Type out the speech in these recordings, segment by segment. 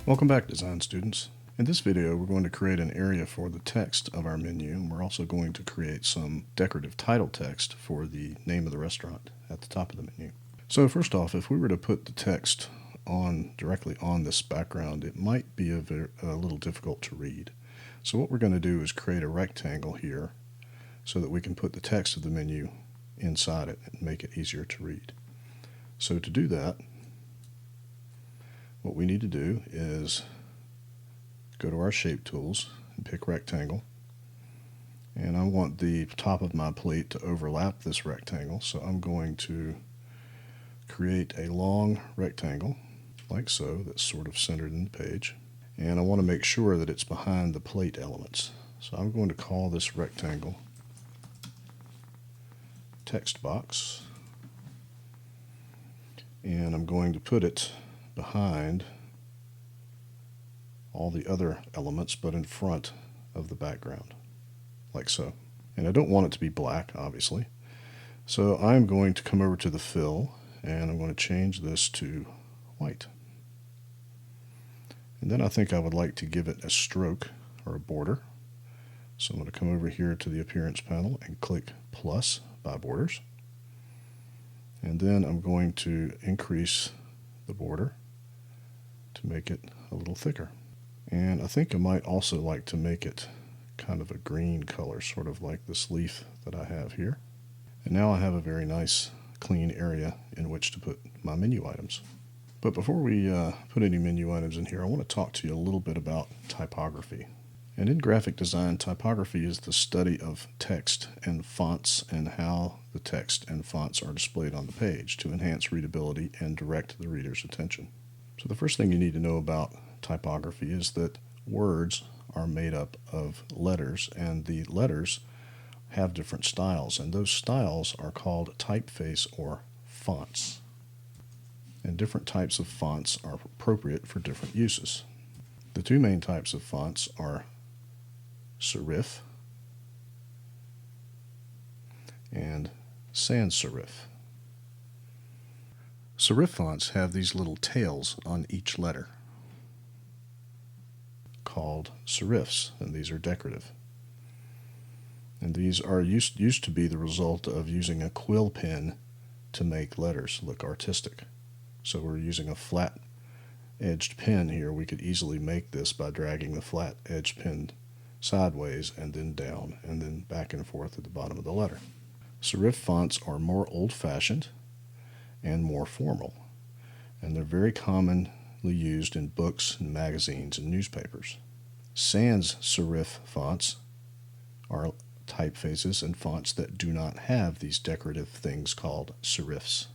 Welcome back, design students. In this video, we're going to create an area for the text of our menu, and we're also going to create some decorative title text for the name of the restaurant at the top of the menu. So first off, if we were to put the text directly on this background, it might be a little difficult to read. So what we're going to do is create a rectangle here so that we can put the text of the menu inside it and make it easier to read. So to do that, what we need to do is go to our shape tools and pick rectangle, and I want the top of my plate to overlap this rectangle, so I'm going to create a long rectangle like so that's sort of centered in the page, and I want to make sure that it's behind the plate elements. So I'm going to call this rectangle text box, and I'm going to put it behind all the other elements but in front of the background, like so. And I don't want it to be black, obviously. So I'm going to come over to the fill, and I'm going to change this to white. And then I think I would like to give it a stroke or a border. So I'm going to come over here to the appearance panel and click plus by borders. And then I'm going to increase the border to make it a little thicker. And I think I might also like to make it kind of a green color, sort of like this leaf that I have here. And now I have a very nice clean area in which to put my menu items. But before we put any menu items in here, I want to talk to you a little bit about typography. And in graphic design, typography is the study of text and fonts and how the text and fonts are displayed on the page to enhance readability and direct the reader's attention. So the first thing you need to know about typography is that words are made up of letters, and the letters have different styles, and those styles are called typeface or fonts. And different types of fonts are appropriate for different uses. The two main types of fonts are serif and sans serif. Serif fonts have these little tails on each letter called serifs, and these are decorative. And these are used to be the result of using a quill pen to make letters look artistic. So we're using a flat edged pen here. We could easily make this by dragging the flat edged pen sideways and then down and then back and forth at the bottom of the letter. Serif fonts are more old-fashioned and more formal, and they're very commonly used in books and magazines and newspapers. Sans serif fonts are typefaces and fonts that do not have these decorative things called serifs.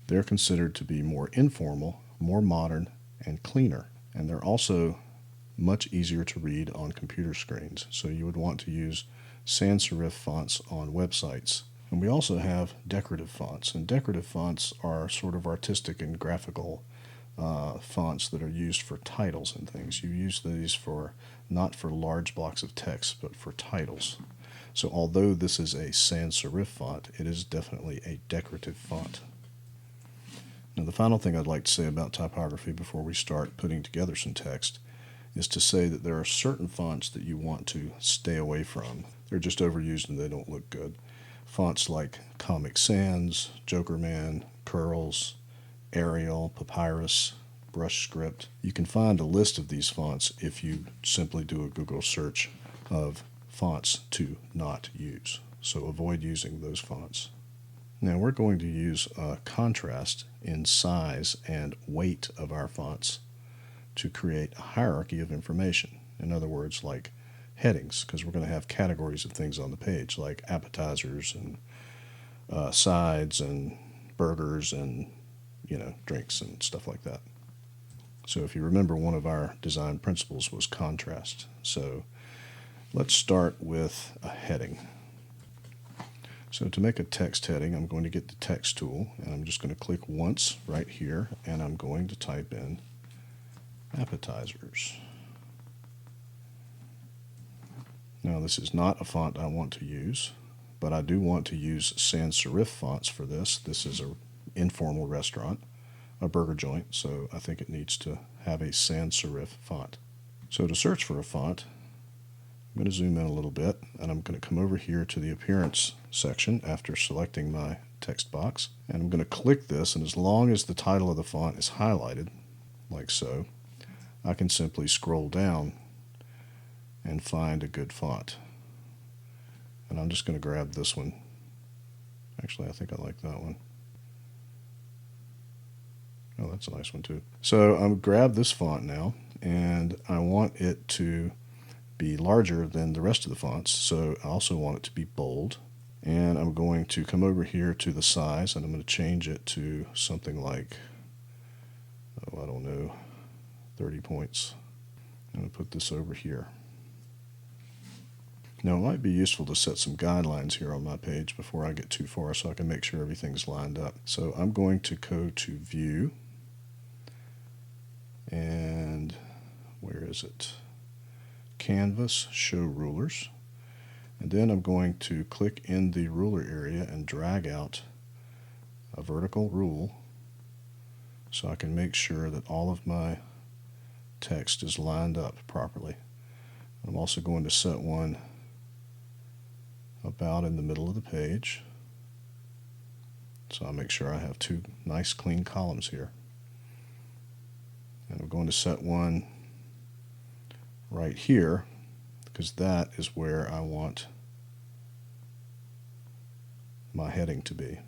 They're considered to be more informal, more modern, and cleaner, and they're also much easier to read on computer screens, so you would want to use sans serif fonts on websites. And we also have decorative fonts, and decorative fonts are sort of artistic and graphical fonts that are used for titles and things. You use these not for large blocks of text, but for titles. So although this is a sans serif font, it is definitely a decorative font. Now the final thing I'd like to say about typography before we start putting together some text is to say that there are certain fonts that you want to stay away from. They're just overused and they don't look good. Fonts like Comic Sans, Jokerman, Curls, Arial, Papyrus, Brush Script. You can find a list of these fonts if you simply do a Google search of fonts to not use. So avoid using those fonts. Now we're going to use contrast in size and weight of our fonts to create a hierarchy of information. In other words, like headings, because we're going to have categories of things on the page, like appetizers and sides and burgers and drinks and stuff like that. So if you remember, one of our design principles was contrast. So let's start with a heading. So to make a text heading, I'm going to get the text tool, and I'm just going to click once right here, and I'm going to type in appetizers. Now this is not a font I want to use, but I do want to use sans serif fonts for this. This is an informal restaurant. a burger joint, so I think it needs to have a sans serif font. So to search for a font, I'm going to zoom in a little bit, and I'm going to come over here to the Appearance section after selecting my text box, and I'm going to click this, and as long as the title of the font is highlighted, like so, I can simply scroll down and find a good font. And I'm just going to grab this one. Actually, I think I like that one. Oh, that's a nice one too. So I'm grab this font now, and I want it to be larger than the rest of the fonts, so I also want it to be bold. And I'm going to come over here to the size, and I'm going to change it to something like, oh, I don't know, 30 points. I'm going to put this over here. Now, it might be useful to set some guidelines here on my page before I get too far so I can make sure everything's lined up. So I'm going to go to View, and where is it? Canvas, Show Rulers. And then I'm going to click in the ruler area and drag out a vertical rule so I can make sure that all of my text is lined up properly. I'm also going to set one about in the middle of the page, so I'll make sure I have two nice clean columns here. And I'm going to set one right here because that is where I want my heading to be.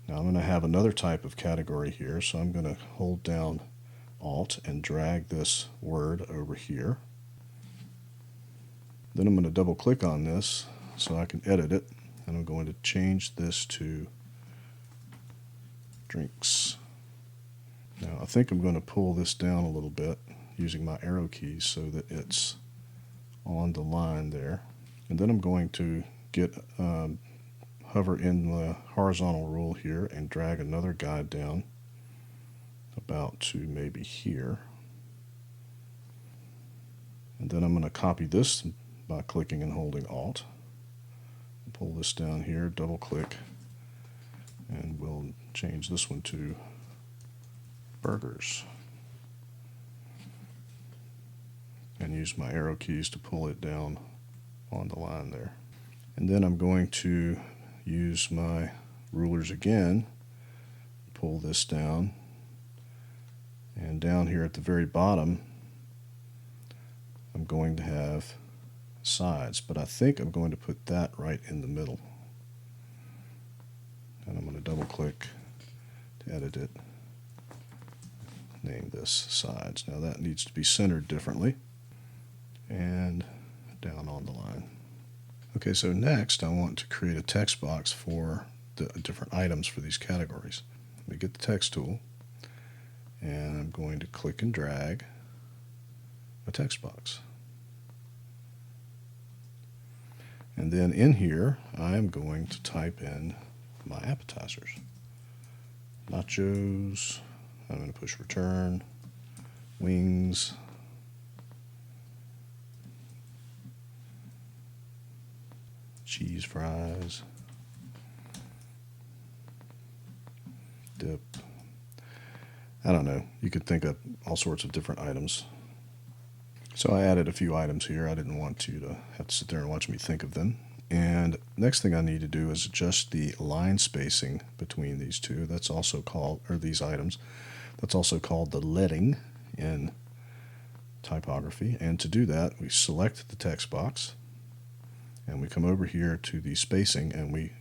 Now I'm going to have another type of category here, so I'm going to hold down Alt and drag this word over here. Then I'm going to double click on this so I can edit it, and I'm going to change this to drinks. Now I think I'm going to pull this down a little bit using my arrow keys so that it's on the line there. And then I'm going to get hover in the horizontal rule here and drag another guide down about to maybe here. And then I'm going to copy this by clicking and holding Alt. Pull this down here, double click, and we'll change this one to burgers. And use my arrow keys to pull it down on the line there. And then I'm going to use my rulers again, pull this down, and down here at the very bottom I'm going to have sides, but I think I'm going to put that right in the middle. And I'm going to double click to edit it. Name this sides. Now that needs to be centered differently and down on the line. Okay, so next I want to create a text box for the different items for these categories. Let me get the text tool, and I'm going to click and drag a text box. And then in here, I am going to type in my appetizers. Nachos, I'm going to push return, wings, cheese fries, dip. I don't know. You could think of all sorts of different items. So I added a few items here. I didn't want you to have to sit there and watch me think of them. And next thing I need to do is adjust the line spacing between these two. That's also called, or these items, that's also called the leading in typography. And to do that, we select the text box, and we come over here to the spacing, and we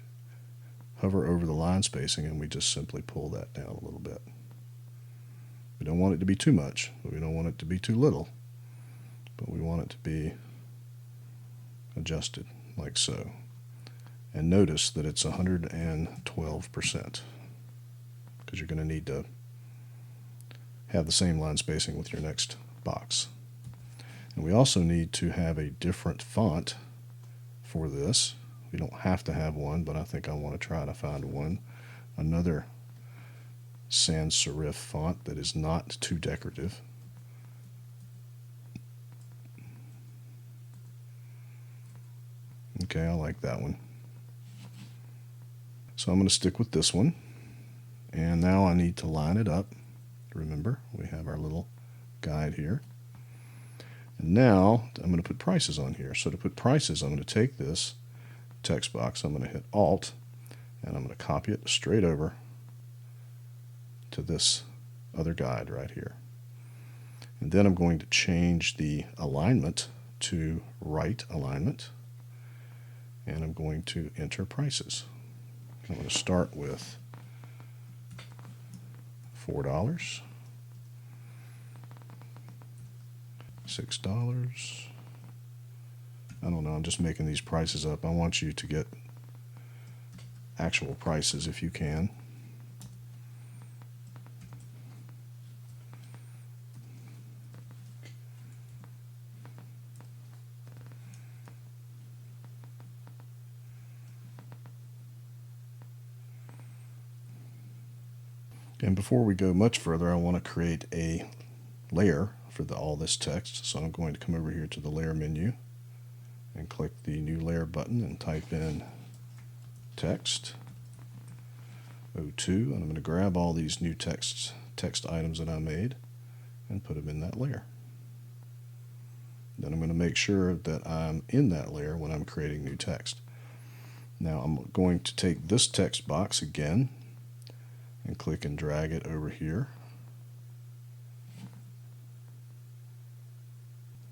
hover over the line spacing, and we just simply pull that down a little bit. We don't want it to be too much, but we don't want it to be too little. But we want it to be adjusted like so. And notice that it's 112% because you're going to need to have the same line spacing with your next box. And we also need to have a different font for this. We don't have to have one, but I think I want to try to find one. Another sans serif font that is not too decorative. Okay, I like that one. So I'm going to stick with this one, And now I need to line it up. Remember, we have our little guide here. And now I'm going to put prices on here. So to put prices, I'm going to take this text box, I'm going to hit Alt, and I'm going to copy it straight over to this other guide right here. And then I'm going to change the alignment to right alignment, and I'm going to enter prices. I'm going to start with $4, $6. I don't know, I'm just making these prices up. I want you to get actual prices if you can. And before we go much further, I want to create a layer for all this text. So I'm going to come over here to the layer menu and click the new layer button and type in text 02, and I'm going to grab all these new text items that I made and put them in that layer. Then I'm going to make sure that I'm in that layer when I'm creating new text. Now I'm going to take this text box again and click and drag it over here.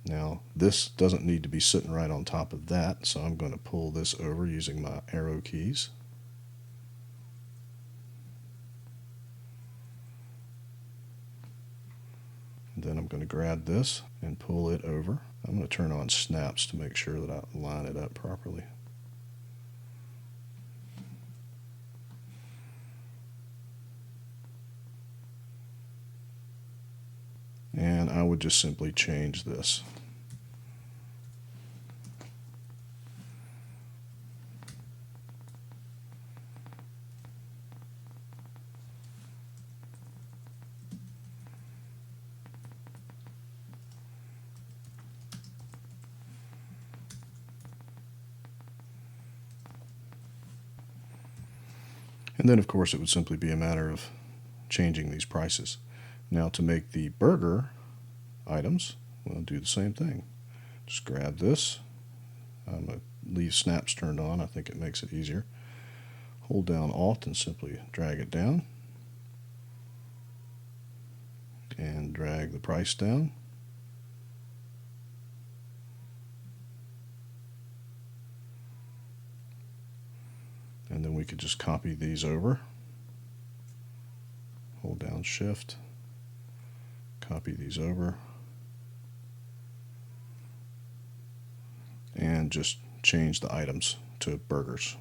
Now this doesn't need to be sitting right on top of that, so I'm going to pull this over using my arrow keys. And then I'm going to grab this and pull it over. I'm going to turn on snaps to make sure that I line it up properly. And I would just simply change this. And then of course it would simply be a matter of changing these prices. Now to make the burger items, we'll do the same thing. Just grab this. I'm going to leave snaps turned on. I think it makes it easier. Hold down Alt and simply drag it down. And drag the price down. And then we could just copy these over. Hold down Shift. Copy these over. And just change the items to burgers.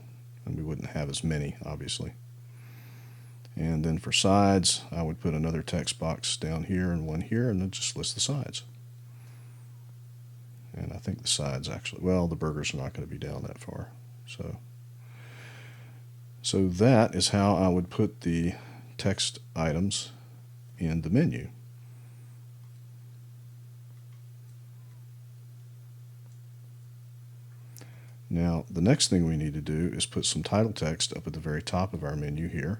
And we wouldn't have as many, obviously. And then for sides, I would put another text box down here and one here, and then just list the sides. And I think the sides actually, well, the burgers are not going to be down that far. So that is how I would put the text items in the menu. Now, the next thing we need to do is put some title text up at the very top of our menu here.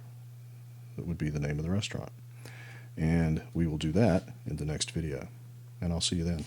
That would be the name of the restaurant. And we will do that in the next video. And I'll see you then.